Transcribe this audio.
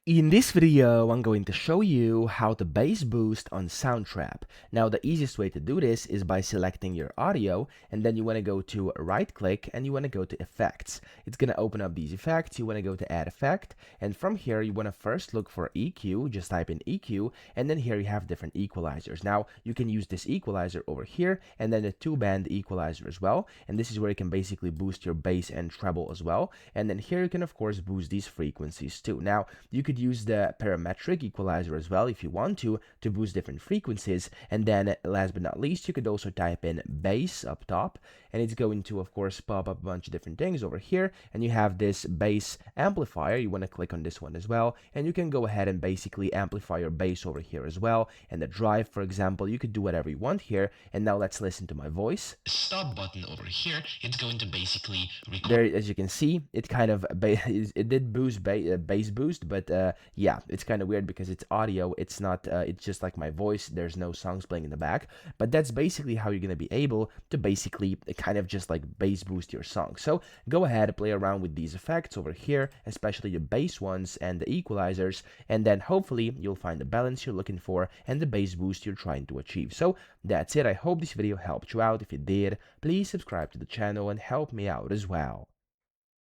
In this video, I'm going to show you how to bass boost on Soundtrap. Now, the easiest way to do this is by selecting your audio, and then you want to go to right click and you want to go to effects. It's going to open up these effects. You want to go to add effect, and from here, you want to first look for EQ. Just type in EQ, and then here you have different equalizers. Now, you can use this equalizer over here, and then the two-band equalizer as well. And this is where you can basically boost your bass and treble as well. And then here you can, of course, boost these frequencies too. Now, you could use the parametric equalizer as well if you want to boost different frequencies. And then last but not least, you could also type in bass up top, and it's going to, of course, pop up a bunch of different things over here. And you have this bass amplifier. You want to click on this one as well, and you can go ahead and basically amplify your bass over here as well. And the drive, for example, you could do whatever you want here. And now let's listen to my voice. Stop button over here, it's going to basically record. There, as you can see, it kind of it did boost bass boost, but yeah, it's kind of weird because it's audio. It's not. It's just like my voice. There's no songs playing in the back. But that's basically how you're gonna be able to basically kind of just like bass boost your song. So go ahead, play around with these effects over here, especially the bass ones and the equalizers, and then hopefully you'll find the balance you're looking for and the bass boost you're trying to achieve. So that's it. I hope this video helped you out. If it did, please subscribe to the channel and help me out as well.